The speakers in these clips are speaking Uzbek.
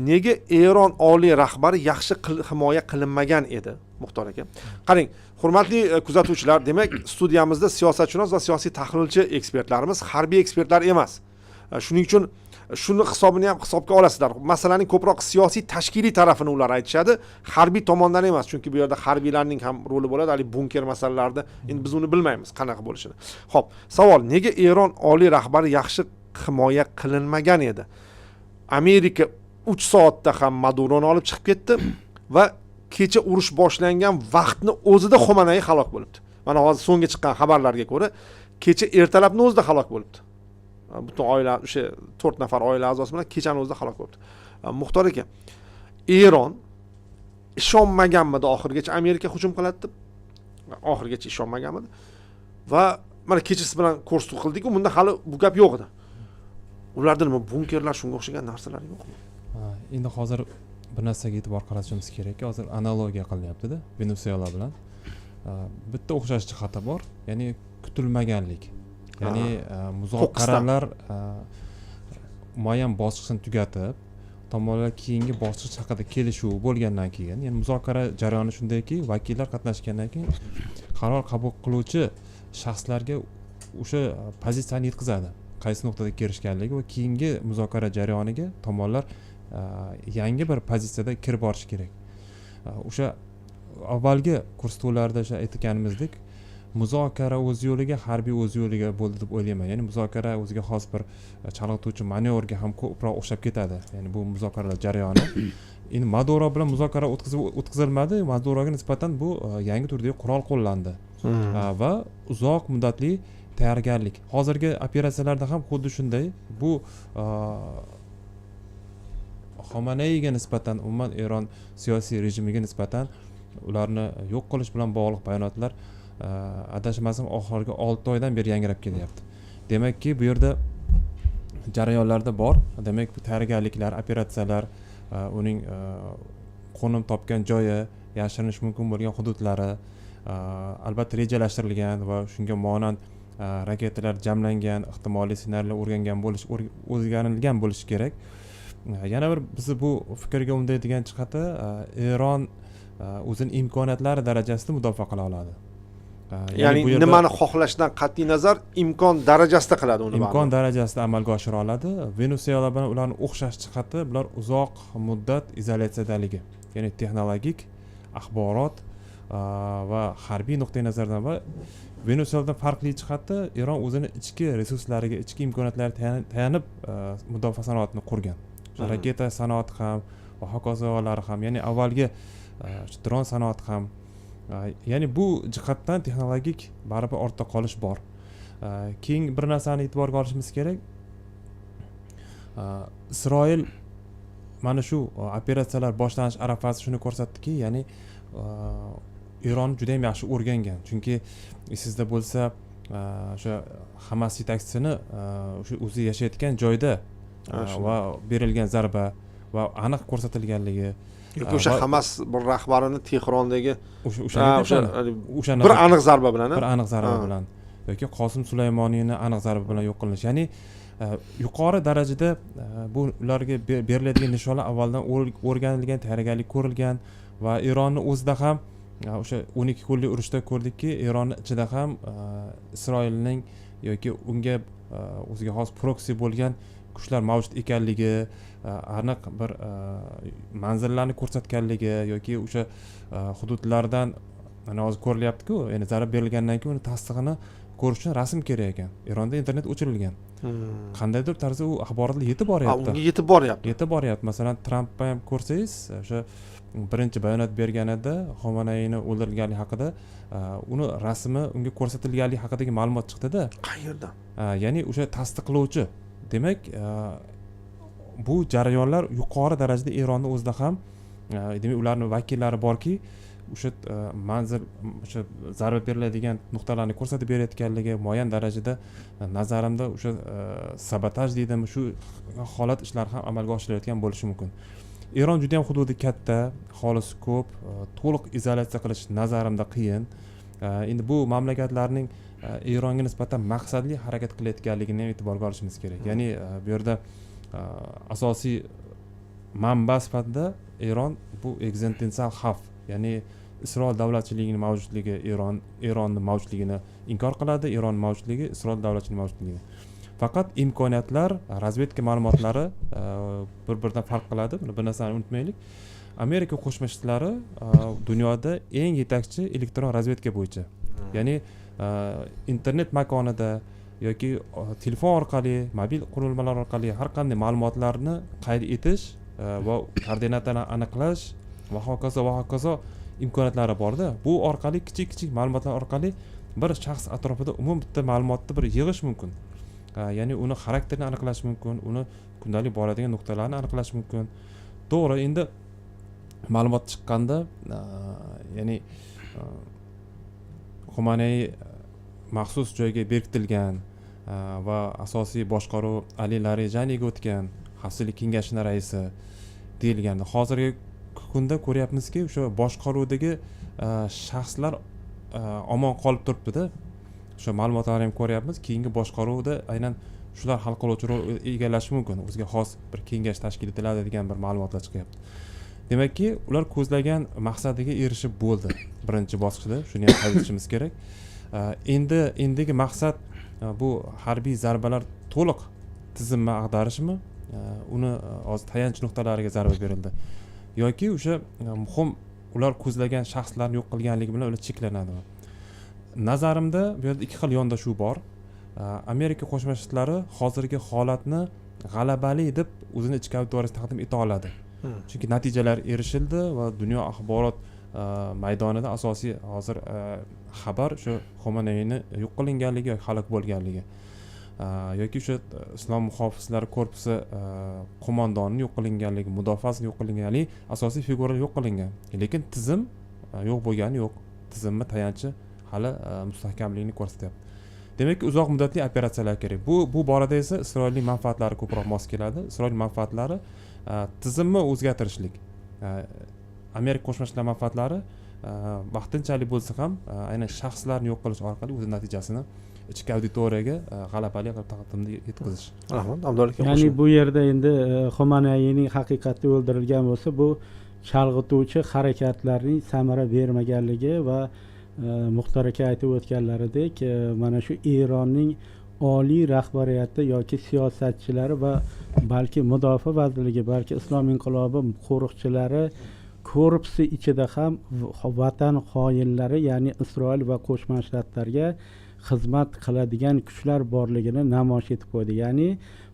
nega Eron oliy rahbari yaxshi himoya qilinmagan edi, Muxtor aka? Qarang, hurmatli kuzatuvchilar, demak, studiyamizda siyosatshunos va siyosiy tahlilchi ekspertlarimiz harbiy ekspertlar emas. Shuning uchun shuni hisobini ham hisobga olasizlar. Masalaning ko'proq siyosiy tashkiliy tarafini ular aytishadi, harbiy tomondan emas, chunki bu yerda harbiylarning ham roli bo'ladi, hali bunker masalalarida. Endi biz uni bilmaymiz qanaqa bo'lishini. Xo'p, savol, nega Eron oliy rahbari yaxshi himoya qilinmagan edi? Amerika 3 soatda ham Maduroni olib chiqib ketdi va kecha urush boshlangan vaqtni o'zida Xomanay halok bo'libdi. Mana hozir so'nggi chiqqan xabarlarga ko'ra, kecha ertalabni o'zida halok bo'libdi. Butun oila, o'sha 4 nafar oila a'zosi bilan kechani o'zida halok bo'libdi. Muxtor aka, Eron ishonmaganmidi oxirgacha Amerika hujum qiladi deb? Oxirgacha ishonmaganmidi. Va mana kechasi bilan ko'rsatuv qildik-ku, bunda hali bu gap yo'q edi. Ularda nima bunkerlar, shunga o'xshagan narsalar yo'qmi? Endi hozir bir narsaga e'tibor qaratishimiz kerak. Hozir analogiya qilinyapti-da Venesuela bilan. Bitta o'xshash jihati bor, ya'ni kutilmaganlik. Ya'ni muzokaralar muayyan bosqichni tugatib, tomonlar keyingi bosqich haqida kelishuv bo'lgandan keyin, ya'ni muzokara jarayoni shundayki, vakillar qatnashgandan keyin qaror qabul qiluvchi shaxslarga o'sha pozitsiyani yetkazadi. Qaysi nuqtada kelishganligi va keyingi muzokara jarayoniga tomonlar yangi bir pozitsiyada kirib borish kerak. O'sha avvalgi ko'rsatuvlarda o'sha aytganimizdek, muzokara o'z yo'liga, harbiy o'z yo'liga bo'ldi deb o'ylayman. Ya'ni muzokara o'ziga xos bir chalg'ituvchi manevrga ham ko'proq o'xshab ketadi. Ya'ni bu muzokaralar jarayoni. Endi Maduro bilan muzokara o'tkazilmadi. Maduroga nisbatan bu yangi turdagi qurol qo'llandi. Va uzoq muddatli tayyorgarlik. Hozirgi operatsiyalarda ham xuddi shunday. Bu Xomanayga nisbatan, umuman Eron siyosiy rejimiga nisbatan ularni yo'q qilish bilan bog'liq bayonotlar adashmasam oxirgi 6 oydan beri yangrab kelyapti. Demakki, bu yerda jarayonlarda bor. Demak, bu tayyorgarliklar, operatsiyalar, uning qo'nim topgan joyi, yashirinish mumkin bo'lgan hududlari albatta rejalashtirilgan va shunga monand raketalar jamlangan, ehtimoliy ssenariylar o'rganilgan bo'lishi kerak. Yana bir bizni bu fikrga undaydigan jihati, Eron o'zining imkoniyatlari darajasida mudofaa qila oladi. Ya'ni nimani xohlashdan qat'iy nazar imkon darajasida qiladi uni. Imkon darajasida amalga oshira oladi. Venesuela bilan ularning o'xshash jihati, bular uzoq muddat izolyatsiyadaligi. Ya'ni texnologik, axborot va harbiy nuqtai nazardan va Venesueladan farqli jihati, Eron o'zini ichki resurslariga, ichki imkoniyatlariga tayanib mudofaa sanoatini qurgan. Raketa sanoati ham va hokazolar ham, ya'ni avvalgi dron sanoati ham, ya'ni bu jihatdan texnologik baribir ortda qolish bor. Keyin bir narsani e'tiborga olishimiz kerak. Isroil mana shu operatsiyalar boshlanish arafasi shuni ko'rsatdiki, ya'ni Eron juda ham yaxshi o'rgangan. Chunki esingizda bo'lsa, o'sha Hamas yetakchisini o'sha o'zi yashayotgan joyda va berilgan zarba va aniq ko'rsatilganligi, yoki o'sha Hamas bir rahbarini Tehrondagi o'sha bir aniq zarba bilan yoki Qosim Sulaymoniyni aniq zarba bilan yo'q qilinish. Ya'ni yuqori darajada bu ularga beriladigan nishonlar avvaldan o'rganilgan, tayyorgarlik ko'rilgan va Eronni o'zida ham o'sha 12 kunlik urushda ko'rdikki, Eronning ichida ham Isroilning yoki unga o'ziga xos proksi bo'lgan kuchlar mavjud ekanligi, aniq bir manzillarni ko'rsatganligi yoki o'sha hududlardan mana hozir ko'rilyapti-ku, ya'ni zarba berilgandan keyin uni tasdig'ini ko'rish uchun rasm kerak ekan. Eronda internet o'chirilgan. Qandaydir tarzda u axborotlar yetib boryapti. Unga yetib boryapti. Masalan, Trampni ham ko'rsangiz, o'sha birinchi bayonot berganida Xomanayni o'ldirilganligi haqida uni rasmi unga ko'rsatilganligi haqidagi ma'lumot chiqdi-da. Qayerdan? Ya'ni o'sha tasdiqlovchi. Demak, bu jarayonlar yuqori darajada Eronning o'zida ham, demak, ularning vakillari borki, o'sha manzil, o'sha zarba beriladigan nuqtalarni ko'rsatib berayotganligi muayyan darajada nazarimda o'sha sabotaj deydimi, shu holat ishlar ham amalga oshirilayotgan bo'lishi mumkin. Eron juda ham hududi katta, aholisi ko'p, to'liq izolyatsiya qilish nazarimda qiyin. Endi bu mamlakatlarning Eronga nisbatan maqsadli harakat qilayotganligini ham e'tiborga olishimiz kerak. Ya'ni bu yerda asosiy manba sifatida Eron bu ekzistensial xavf, ya'ni Isroil davlatchiligining mavjudligi Eronni mavjudligini inkor qiladi, Eron mavjudligi Isroil davlatchiligining mavjudligini. Faqat imkoniyatlar, razvedka ma'lumotlari bir-biridan farq qiladi. Bir narsani unutmaylik. Amerika Qo'shma Shtatlari dunyoda eng yetakchi elektron razvedka bo'yicha. Ya'ni internet makonida yoki telefon orqali, mobil qurilmalar orqali har qanday ma'lumotlarni qayd etish va koordinatani aniqlash va hokazo imkoniyatlari borda. Bu orqali kichik ma'lumotlar orqali bir shaxs atrofida umuman bitta ma'lumotni bir yig'ish mumkin. Ya'ni uni xarakterini aniqlash mumkin, uni kundalik boradigan nuqtalarni aniqlash mumkin. To'g'ri, endi ma'lumot chiqqanda, ya'ni Xomanay maxsus joyga berkitilgan va asosiy boshqaruv Ali Larijaniga o'tgan, Xavfsizlik kengashining raisi deyilganda, hozirgi kunda ko'ryapmizki, o'sha boshqaruvdagi shaxslar omon qolib turibdi-da. O'sha ma'lumotlarni ham ko'ryapmiz. Keyingi boshqaruvda aynan shular hal qiluvchi rol egallashi mumkin. O'ziga xos bir kengash tashkil etiladi degan bir ma'lumotlar chiqyapti. Demakki, ular ko'zlagan maqsadiga erishib bo'ldi birinchi bosqichda. Shuni ham qayd etishimiz kerak. Endigi maqsad bu harbiy zarbalar to'liq tizimni ag'darishmi? Uni hozir tayanch nuqtalariga zarba berildi. Yoki o'sha muhim ular ko'zlagan shaxslarni yo'q qilganligi bilan ular cheklanadi. Nazarimda bu yerda ikki xil yondashuv bor. Amerika Qo'shma Shtatlari hozirgi holatni g'alabali deb o'zini ichki auditoriyasiga taqdim eta oladi. Chunki natijalar erishildi va dunyo axborot maydonida asosiy hozir xabar shu Xomanayni yo'q qilinganligi yoki halok bo'lganligi yoki o'sha Islom muhofizlari korpusi qo'mondonining yo'q qilinganligi, mudofaasining yo'q qilinganligi, asosiy figuralar yo'q qilingan. Lekin tizim yo'q bo'lgani yo'q. Tizimning tayanchi hali mustahkamligini ko'rsatyapti. Demak, uzoq muddatli operatsiyalar kerak. Bu borada esa Isroilning manfaatlari ko'proq mos keladi. Isroil manfaatlari tizimni o'zgartirishlik. Amerika Qo'shma Shtatlar manfaatlari vaqtinchalik bo'lsa ham aynan shaxslarni yo'q qilish orqali o'z natijasini ichki auditoriyaga g'alabali qilib taqdimni yetkazish. Rahmat, Abdulla aka. Ya'ni bu yerda endi Xomanayning haqiqatda o'ldirilgan bo'lsa, bu chalg'ituvchi harakatlarning samara bermaganligi va Muxtor aka aytib o'tganlaridek, mana shu Eronning oliy rahbariyati yoki siyosatchilari va balki mudofaa vazirligi, balki Islom inqilobi qo'riqchilari korpusi ichida ham vatan xoinlari, ya'ni Isroil va Qo'shma Shtatlarga xizmat qiladigan kuchlar borligini namoyish etib qo'ydi. Ya'ni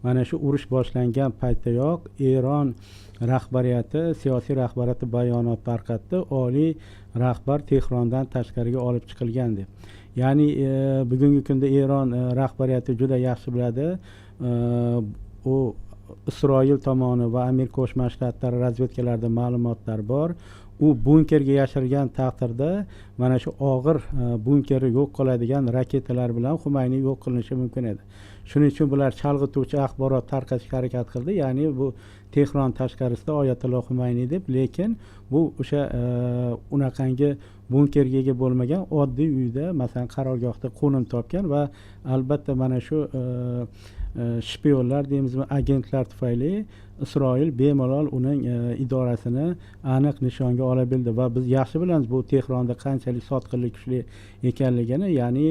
mana shu urush boshlangan paytdayoq Eron rahbariyati, siyosiy rahbariyati bayonot tarqatdi, oliy rahbar Tehrondan tashqariga olib chiqilgan deb. Ya'ni bugungi kunda Eron rahbariyati juda yaxshi biladi, u Isroil tomoni va Amerika Qo'shma Shtatlari razvedkalarida ma'lumotlar bor. U bunkerga yashirilgan taqdirda mana shu og'ir bunkerni yo'q qiladigan raketalar bilan Xomanay yo'q qilinishi mumkin edi. Shuning uchun bular chalg'ituvchi axborot tarqatishga harakat qildi. Ya'ni bu Tehron tashqarisida Oyatulloh Xomanay deb, lekin bu o'sha unaqangi bunkerga ega bo'lmagan oddiy uyda, masalan, qarorgohda qo'nim topgan va albatta mana shu shpionlar deymizmi, agentlar tufayli Isroil bemalol uning idorasini aniq nishonga ola bildi va biz yaxshi bilamiz bu Tehronda qanchalik sotqinlik kuchli ekanligini. Ya'ni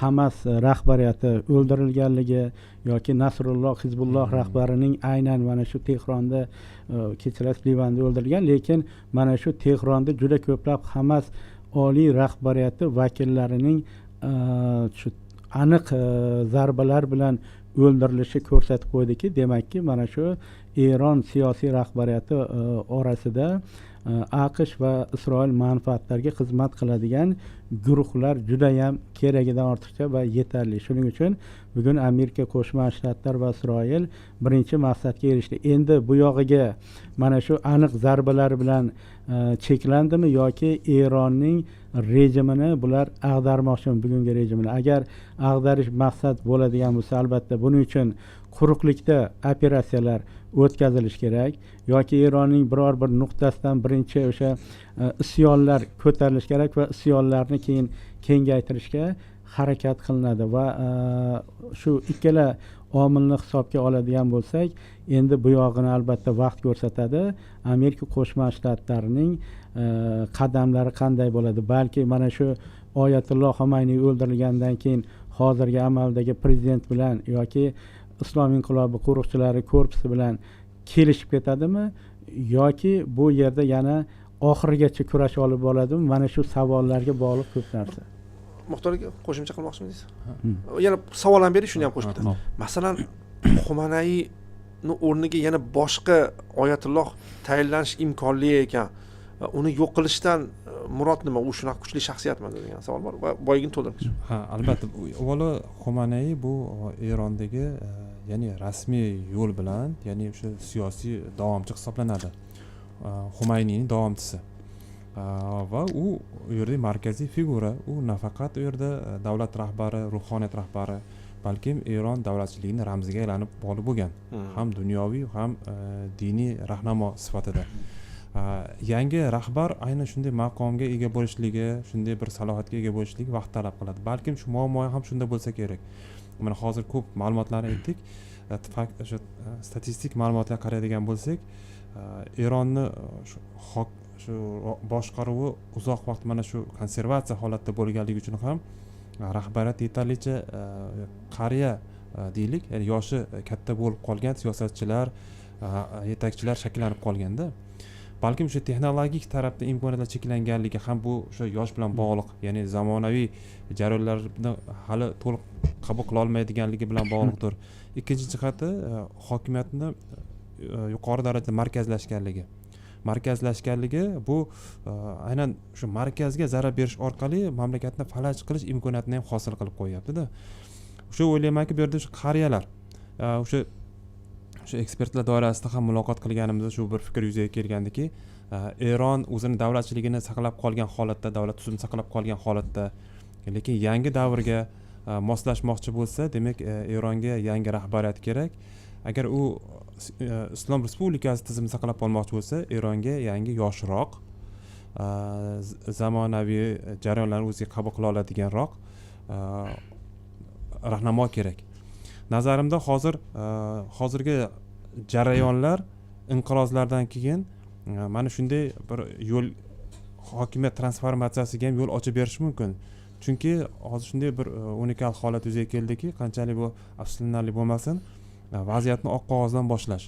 Hamas rahbariyati o'ldirilganligi yoki Nasrulloh Hizbulloh rahbarining aynan mana shu Tehronda, kechirasiz, Livanda o'ldirilgan, lekin mana shu Tehronda juda ko'plab Hamas oliy rahbariyati vakillarining shu aniq zarbalar bilan o'ldirilishi ko'rsatib qo'ydiki, demakki mana shu Eron siyosiy rahbariyati orasida AQSh va Isroil manfaatlariga xizmat qiladigan guruhlar juda ham keragidan ortiqcha va yetarli. Shuning uchun bugun Amerika Qo'shma Shtatlar va Isroil birinchi maqsadga erishdi. Endi bu yog'iga mana shu aniq zarbalar bilan cheklandimi yoki Eronning rejimini bular ag'darmoqchimi, bugungi rejimini? Agar ag'darish maqsad bo'ladigan bo'lsa, albatta buning uchun quruqlikda operatsiyalar o'tkazilishi kerak yoki Eronning biror bir nuqtasidan birinchi o'sha isyonlar ko'tarilishi kerak va isyonlarni keyin kengaytirishga harakat qilinadi va shu ikkala omilni hisobga oladigan bo'lsak, endi bu yog'ini albatta vaqt ko'rsatadi. Amerika Qo'shma Shtatlarining qadamlari qanday bo'ladi? Balki mana shu Oyatulloh Xomayniy o'ldirilgandan keyin hozirgi amaldagi prezident bilan yoki Islom inqilobi qo'riqchilari korpusi bilan kelishib ketadimi yoki bu yerda yana oxirigacha kurash olib boradimi? Mana shu savollarga bog'liq ko'p narsa. Muxtor aka, qo'shimcha qilmoqchimisiz? Yana savol ham bering, shuni ham qo'shib ketaman. Masalan, Xomanayni o'rniga yana boshqa Oyatulloh tayinlanish imkonli ekan, uni yo'q qilishdan murod nima? U shunaqa kuchli shaxsiyatmi degan savol bor va boyagini to'ldirmoqchi. Ha, albatta. Avvalo Xomanay bu Erondagi ya'ni rasmiy yo'l bilan, ya'ni o'sha siyosiy davomchi hisoblanadi. Xomayniyning davomchisi. Va u yerda markaziy figura. U nafaqat u yerda davlat rahbari, ruhoniyat rahbari, balkim Eron davlatchiligining ramziga aylanib bo'lgan. Ham dunyoviy, ham diniy rahnamo sifatida. Yangi rahbar aynan shunday maqomga ega bo'lishligi, shunday bir salohiyatga ega bo'lishligi vaqt talab qiladi. Balkim shu muammo ham shunda bo'lsa kerak. Mana hozir ko'p ma'lumotlarni aytdik. Statistik ma'lumotlarga qaraydigan bo'lsak, Eronni shu boshqaruvi uzoq vaqt mana shu konservatsiya holatda bo'lganligi uchun ham rahbariyat yetarlicha qariya deylik, ya'ni yoshi katta bo'lib qolgan siyosatchilar, yetakchilar shakllanib qolganda, balkim o'sha texnologik tarafda imkoniyatlar cheklanganligi ham bu o'sha yosh bilan bog'liq, ya'ni zamonaviy jarayonlarni hali to'liq qabul qila olmaydiganligi bilan bog'liqdir. Ikkinchi jihati hokimiyatni yuqori darajada markazlashganligi bu aynan shu markazga zarar berish orqali mamlakatni falaj qilish imkoniyatini ham hosil qilib qo'yyapti-da. O'sha o'ylaymanki, bu yerda shu qariyalar o'sha ekspertlar doirasida ham muloqot qilganimizda shu bir fikr yuzaga kelgandiki, Eron o'zini davlatchiligini saqlab qolgan holatda, davlat tuzumini saqlab qolgan holatda, lekin yangi davrga moslashmoqchi bo'lsa, demak Eronga yangi rahbariyat kerak. Agar u Islom Respublikasi tizimini saqlab qolmoqchi bo'lsa, Eronga yangi yoshroq, zamonaviy jarayonlarni o'ziga qabul qila oladiganroq rahnamo kerak. Nazarimda hozirgi jarayonlar inqirozlardan keyin mana shunday bir yo'l, hokimiyat transformatsiyasiga ham yo'l ochib berish mumkin. Chunki hozir shunday bir unikal holat yuzaga keldiki, qanchalik bu afsuslanarli bo'lmasin, vaziyatni oq qog'ozdan boshlash,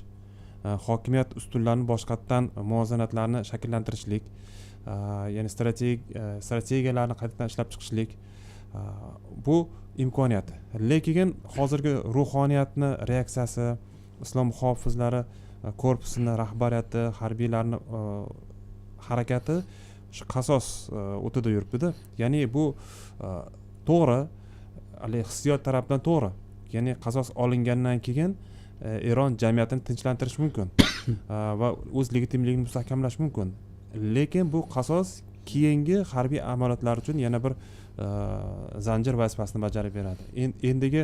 hokimiyat ustunlarini boshqatdan muvozanatlarni shakllantirishlik, ya'ni strategiyalarni qaytadan ishlab chiqishlik, bu imkoniyat. Lekin hozirgi ruhoniyatni reaksiyasi, islom muhofizlari korpusini rahbariyati, harbiylarni harakati shu qasos o'tida yuribdi-da. Ya'ni bu to'g'ri, hissiyot tarafdan to'g'ri. Ya'ni qasos olingandan keyin Eron jamiyatini tinchlantirish mumkin va o'z legitimligini mustahkamlash mumkin. Lekin bu qasos keyingi harbiy amaliyotlar uchun yana bir zanjir vazifasini bajarib beradi. Endigi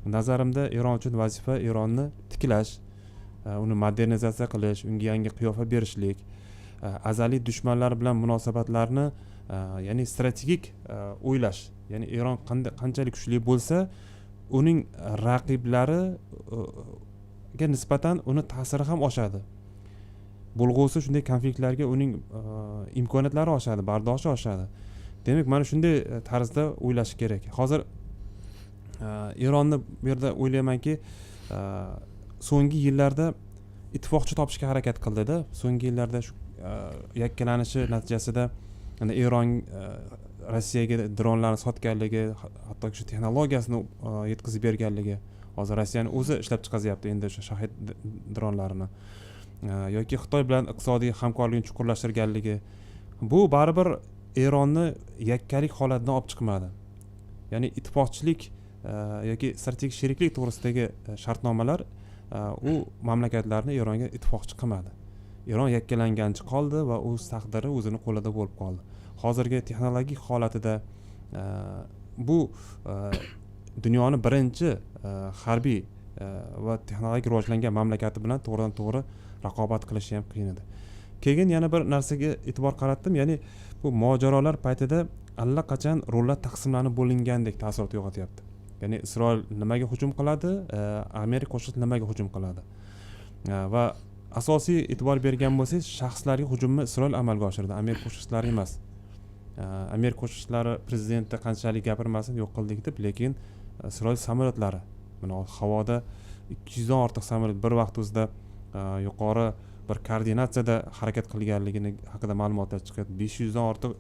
nazarimda Eron uchun vazifa Eronni tiklash, uni modernizatsiya qilish, unga yangi qiyofa berishlik, azaliy dushmanlar bilan munosabatlarni ya'ni strategik o'ylash. Ya'ni Eron qanchalik kuchli bo'lsa, uning raqiblariga nisbatan uni ta'siri ham oshadi. Bo'lg'usi shunday konfliktlarga uning imkoniyatlari oshadi, bardoshi oshadi. Demak, mana shunday tarzda o'ylash kerak. Hozir Eronni bu yerda o'ylaymanki, so'nggi yillarda ittifoqchi topishga harakat qildi-da. So'nggi yillarda shu yakkalanishi natijasida Eron Rossiyaga dronlarni sotganligi, hatto shu texnologiyasini yetkazib berganligi, hozir Rossiyaning o'zi ishlab chiqaryapti endi o'sha Shahid dronlarini, yoki Xitoy bilan iqtisodiy hamkorlikni chuqurlashtirganligi, bu baribir Eronni yakkalik holatidan olib chiqmadi. Ya'ni ittifoqchilik yoki strategik sheriklik to'g'risidagi shartnomalar u mamlakatlarni Eronga ittifoqchi qilmadi. Eron yakkalangancha qoldi va o'z taqdiri o'zini qo'lida bo'lib qoldi. Hozirgi texnologik holatida bu dunyoni birinchi harbiy va texnologik rivojlangan mamlakati bilan to'g'ridan to'g'ri raqobat qilish ham qiyin edi. Keyin yana bir narsaga e'tibor qaratdim, ya'ni bu mojarolar paytida allaqachon rollar taqsimlanib bo'lingandek taassurot uyg'otyapti. ya'ni Isroil nimaga hujum qiladi, Amerika qo'shinlari nimaga hujum qiladi. Va asosiy e'tibor bergan bo'lsangiz, shaxslarga hujumni Isroil amalga oshirdi, Amerika qo'shinlari emas. Amerika qo'shinlari prezidenti qanchalik gapirmasin, yo'q qildik deb, lekin Isroil samolyotlari, mana havoda 200 dan ortiq samolyot bir vaqt o'zida yuqori bir koordinatsiyada harakat qilganligini haqida ma'lumotlar chiqadi. 500 dan ortiq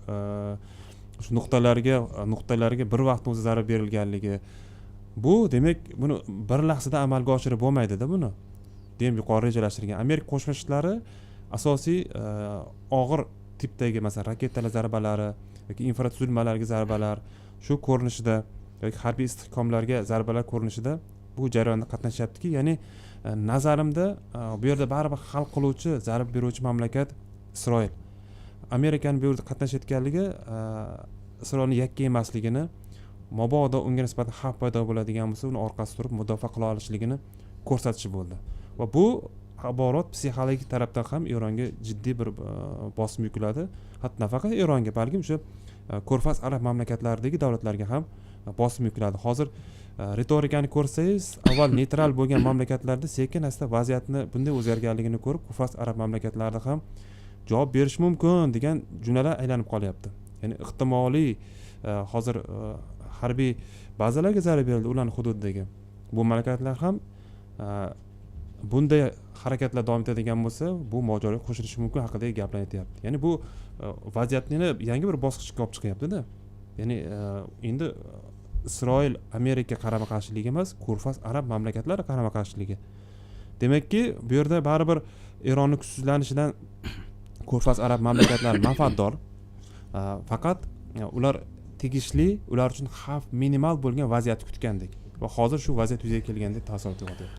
shu nuqtalarga bir vaqt o'zi zarba berilganligi. Bu demak, buni bir lahzada amalga oshirib bo'lmaydi-da buni. Demak, yuqori rejalashtirilgan Amerika qo'shma shtatlari asosiy og'ir tipdagi, masalan, raketalar zarbalari yoki infratuzilmalarga zarbalar, shu ko'rinishida yoki harbiy istehkomlarga zarbalar ko'rinishida bu jarayonda qatnashyaptiki, ya'ni nazarimda bu yerda baribir hal qiluvchi, zarba beruvchi mamlakat Isroil. Amerikaning bu yerda qatnashayotganligi Isroilning yakka emasligini, mabodo unga nisbatan xavf paydo bo'ladigan bo'lsa, uni orqasiga turib mudofaa qila olishligini ko'rsatishi bo'ldi. Va bu axborot psixologik tarafdan ham Eronga jiddiy bir bosim yukladi. Hatto nafaqat Eronga, balki o'sha Ko'rfaz arab mamlakatlaridagi davlatlarga ham bosim yukladi. Hozir retorikani ko'rsangiz, avval neytral bo'lgan mamlakatlarda sekin-asta vaziyatni bunday o'zgarganligini ko'rib, Ko'rfaz arab mamlakatlarida ham javob berish mumkin degan jumlalar aylanib qolyapti. Ya'ni ehtimoliy hozir harbiy bazalarga zarba berildi ularning hududidagi. Bu mamlakatlar ham bunday harakatlar davom etadigan bo'lsa, bu mojaroga qo'shilishi mumkin haqidagi gaplar aytyapti. Ya'ni bu vaziyatni yangi bir bosqichga olib chiqyapti-da. Ya'ni endi Isroil Amerika qarama-qarshiligi emas, Ko'rfaz arab mamlakatlari qarama-qarshiligi. Demakki, bu yerda baribir Eronning kuchsizlanishidan Ko'rfaz arab mamlakatlari manfaatdor. Faqat ular tegishli, ular uchun xavf minimal bo'lgan vaziyat kutgandek. Va hozir shu vaziyat yuzaga kelgandek taassurot uyg'otyapti.